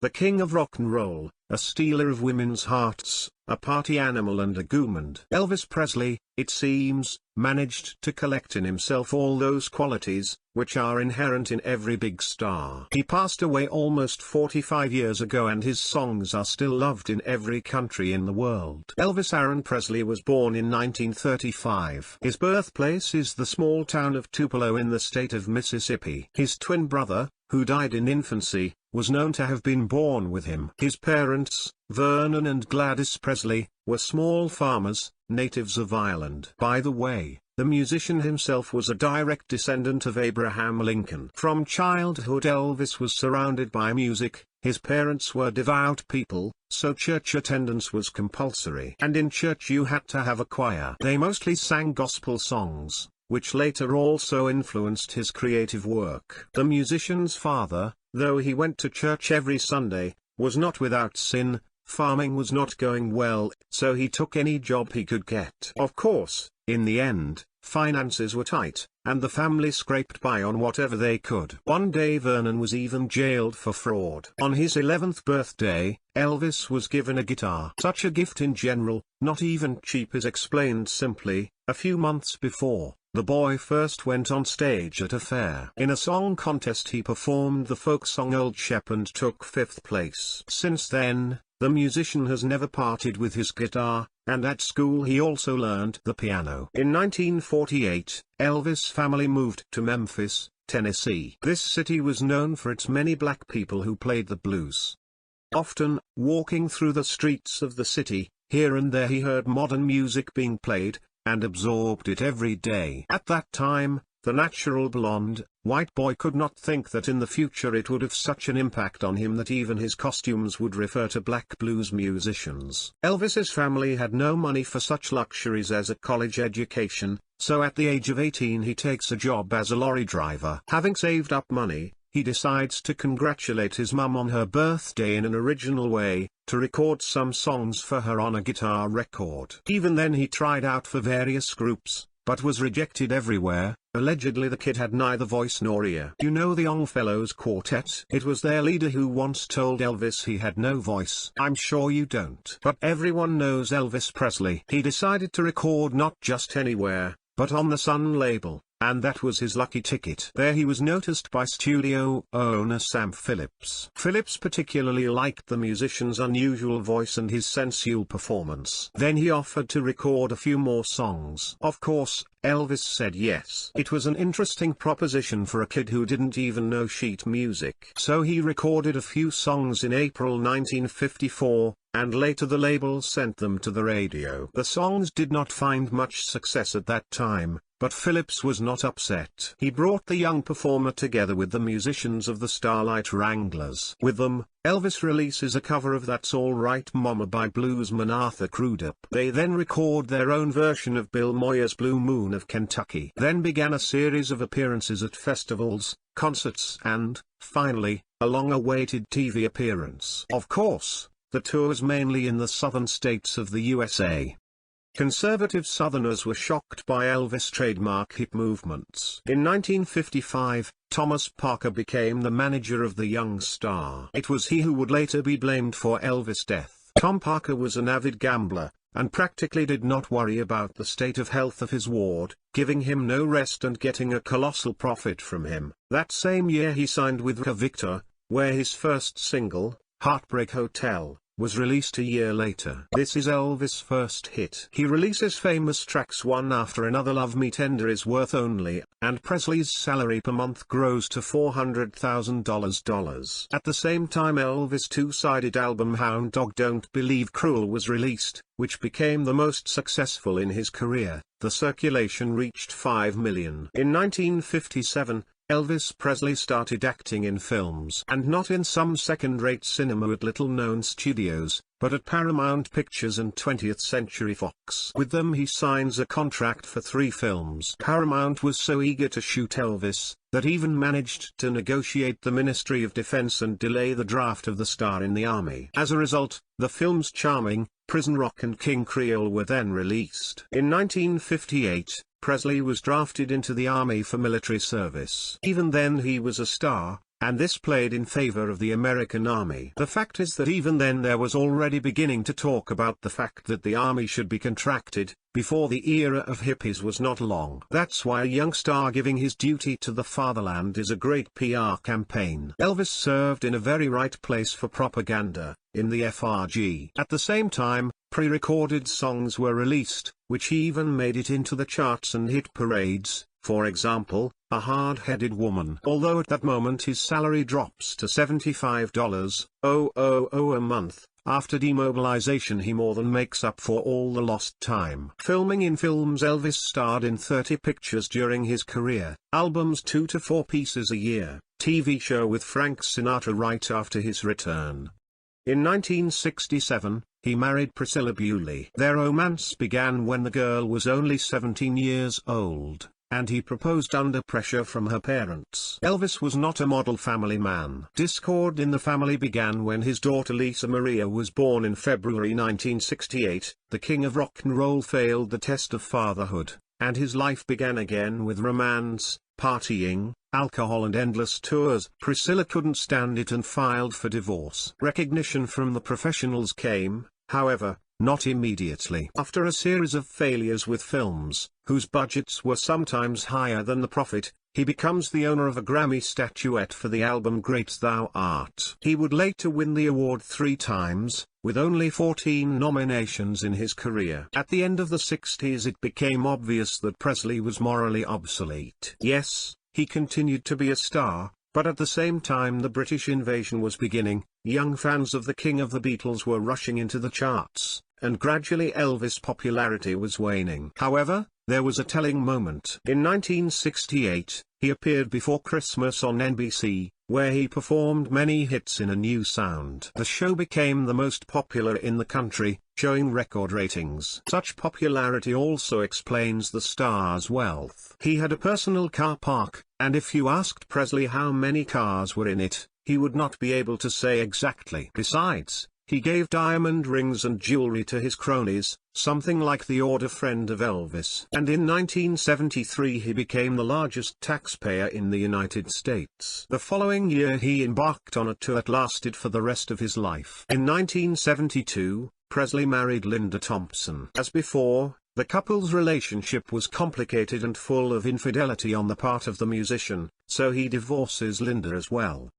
the king of rock and roll, a stealer of women's hearts, a party animal and a gourmand. Elvis Presley, it seems, managed to collect in himself all those qualities, which are inherent in every big star. He passed away almost 45 years ago and his songs are still loved in every country in the world. Elvis Aaron Presley was born in 1935. His birthplace is the small town of Tupelo in the state of Mississippi. His twin brother, who died in infancy, was known to have been born with him. His parents, Vernon and Gladys Presley, were small farmers, natives of Ireland. By the way, the musician himself was a direct descendant of Abraham Lincoln. From childhood Elvis was surrounded by music. His parents were devout people, so church attendance was compulsory. And in church you had to have a choir. They mostly sang gospel songs, which later also influenced his creative work. The musician's father, though he went to church every Sunday, was not without sin. Farming was not going well, so he took any job he could get. Of course, in the end, finances were tight, and the family scraped by on whatever they could. One day Vernon was even jailed for fraud. On his 11th birthday, Elvis was given a guitar. Such a gift in general, not even cheap, is explained simply. A few months before, the boy first went on stage at a fair. In a song contest he performed the folk song Old Shep and took 5th place. Since then, the musician has never parted with his guitar, and at school he also learned the piano. In 1948, Elvis' family moved to Memphis, Tennessee. This city was known for its many black people who played the blues. Often, walking through the streets of the city, here and there he heard modern music being played, and absorbed it every day. At that time, the natural blonde, white boy could not think that in the future it would have such an impact on him that even his costumes would refer to black blues musicians. Elvis's family had no money for such luxuries as a college education, so at the age of 18 he takes a job as a lorry driver. Having saved up money, he decides to congratulate his mum on her birthday in an original way, to record some songs for her on a guitar record. Even then he tried out for various groups, but was rejected everywhere. Allegedly the kid had neither voice nor ear. You know the Youngfellows Quartet? It was their leader who once told Elvis he had no voice. I'm sure you don't. But everyone knows Elvis Presley. He decided to record not just anywhere, but on the Sun label, and that was his lucky ticket. There he was noticed by studio owner Sam Phillips. Phillips particularly liked the musician's unusual voice and his sensual performance. Then he offered to record a few more songs. Of course, Elvis said yes. It was an interesting proposition for a kid who didn't even know sheet music. So he recorded a few songs in April 1954, and later the label sent them to the radio. The songs did not find much success at that time, but Phillips was not upset. He brought the young performer together with the musicians of the Starlight Wranglers. With them, Elvis releases a cover of That's All Right Mama by bluesman Arthur Crudup. They then record their own version of Bill Moyer's Blue Moon of Kentucky. Then began a series of appearances at festivals, concerts and, finally, a long-awaited TV appearance. Of course, the tour was mainly in the southern states of the USA. Conservative Southerners were shocked by Elvis' trademark hip movements. In 1955, Thomas Parker became the manager of the young star. It was he who would later be blamed for Elvis' death. Tom Parker was an avid gambler, and practically did not worry about the state of health of his ward, giving him no rest and getting a colossal profit from him. That same year he signed with Victor, where his first single, Heartbreak Hotel, was released a year later. This is Elvis' first hit. He releases famous tracks one after another. Love Me Tender is worth only, and Presley's salary per month grows to $400,000. At the same time Elvis' two-sided album Hound Dog Don't Believe Cruel was released, which became the most successful in his career. The circulation reached 5 million. In 1957, Elvis Presley started acting in films, and not in some second-rate cinema at little-known studios, but at Paramount Pictures and 20th Century Fox. With them he signs a contract for 3 films. Paramount was so eager to shoot Elvis, that even managed to negotiate the Ministry of Defense and delay the draft of the star in the Army. As a result, the films Charming, Prison Rock and King Creole were then released. In 1958, Presley was drafted into the Army for military service. Even then he was a star, and this played in favor of the American army. The fact is that even then there was already beginning to talk about the fact that the army should be contracted, before the era of hippies was not long. That's why a young star giving his duty to the fatherland is a great PR campaign. Elvis served in a very right place for propaganda, in the FRG. At the same time, pre-recorded songs were released, which even made it into the charts and hit parades. For example, A Hard-Headed Woman. Although at that moment his salary drops to $75,000 a month, after demobilization he more than makes up for all the lost time. Filming in films. Elvis starred in 30 pictures during his career, albums 2 to 4 pieces a year, TV show with Frank Sinatra right after his return. In 1967, he married Priscilla Bewley. Their romance began when the girl was only 17 years old, and he proposed under pressure from her parents. Elvis was not a model family man. Discord in the family began when his daughter Lisa Maria was born in February 1968. The king of rock and roll failed the test of fatherhood, and his life began again with romance, partying, alcohol and endless tours. Priscilla couldn't stand it and filed for divorce. Recognition from the professionals came, however, not immediately. After a series of failures with films, whose budgets were sometimes higher than the profit, he becomes the owner of a Grammy statuette for the album Great Thou Art. He would later win the award 3 times, with only 14 nominations in his career. At the end of the 60s it became obvious that Presley was morally obsolete. Yes, he continued to be a star, but at the same time the British invasion was beginning, young fans of the King of the Beatles were rushing into the charts, and gradually Elvis' popularity was waning. However, there was a telling moment. In 1968, he appeared before Christmas on NBC, where he performed many hits in a new sound. The show became the most popular in the country, showing record ratings. Such popularity also explains the star's wealth. He had a personal car park, and if you asked Presley how many cars were in it, he would not be able to say exactly. Besides, he gave diamond rings and jewelry to his cronies, something like the order friend of Elvis. And in 1973 he became the largest taxpayer in the United States. The following year he embarked on a tour that lasted for the rest of his life. In 1972, Presley married Linda Thompson. As before, the couple's relationship was complicated and full of infidelity on the part of the musician, so he divorces Linda as well.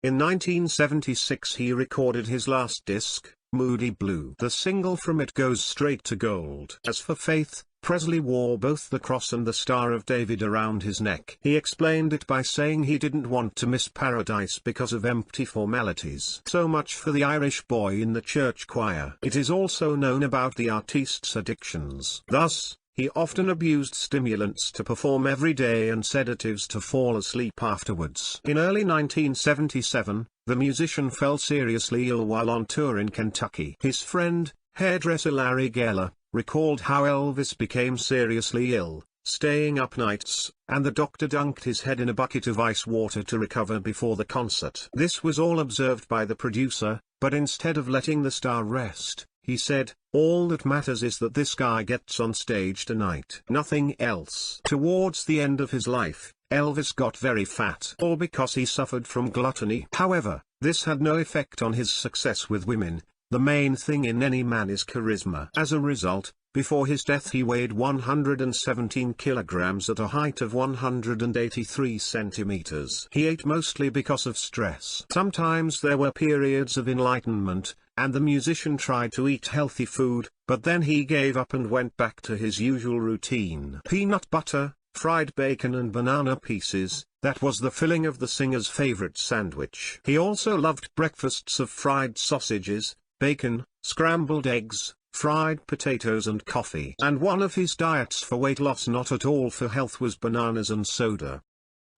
In 1976 he recorded his last disc, Moody Blue. The single from it goes straight to gold. As for Faith, Presley wore both the cross and the Star of David around his neck. He explained it by saying he didn't want to miss paradise because of empty formalities. So much for the Irish boy in the church choir. It is also known about the artist's addictions. Thus, he often abused stimulants to perform every day and sedatives to fall asleep afterwards. In early 1977, the musician fell seriously ill while on tour in Kentucky. His friend, hairdresser Larry Geller, recalled how Elvis became seriously ill, staying up nights, and the doctor dunked his head in a bucket of ice water to recover before the concert. This was all observed by the producer, but instead of letting the star rest, he said, "All that matters is that this guy gets on stage tonight. Nothing else." Towards the end of his life, Elvis got very fat. All because he suffered from gluttony. However, this had no effect on his success with women. The main thing in any man is charisma. As a result, before his death he weighed 117 kilograms at a height of 183 centimeters. He ate mostly because of stress. Sometimes there were periods of enlightenment, and the musician tried to eat healthy food, but then he gave up and went back to his usual routine. Peanut butter, fried bacon and banana pieces, that was the filling of the singer's favorite sandwich. He also loved breakfasts of fried sausages, bacon, scrambled eggs, fried potatoes and coffee. And one of his diets for weight loss, not at all for health, was bananas and soda.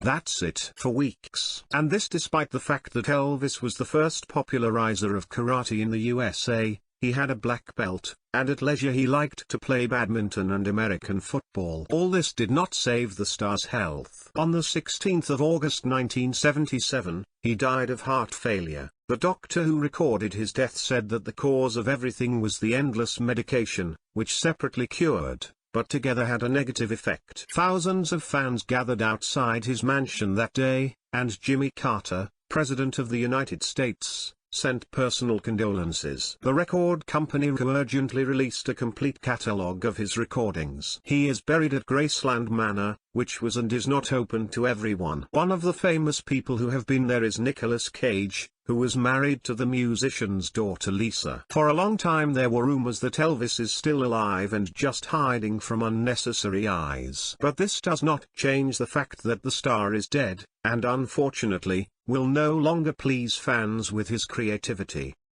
That's it for weeks. And this despite the fact that Elvis was the first popularizer of karate in the USA. He had a black belt, and at leisure he liked to play badminton and American football. All this did not save the star's health. On the 16th of August 1977, he died of heart failure. The doctor who recorded his death said that the cause of everything was the endless medication, which separately cured, but together had a negative effect. Thousands of fans gathered outside his mansion that day, and Jimmy Carter, President of the United States, sent personal condolences. The record company urgently released a complete catalog of his recordings. He is buried at Graceland Manor, which was and is not open to everyone. One of the famous people who have been there is Nicolas Cage, who was married to the musician's daughter Lisa. For a long time there were rumors that Elvis is still alive and just hiding from unnecessary eyes. But this does not change the fact that the star is dead, and unfortunately, will no longer please fans with his creativity.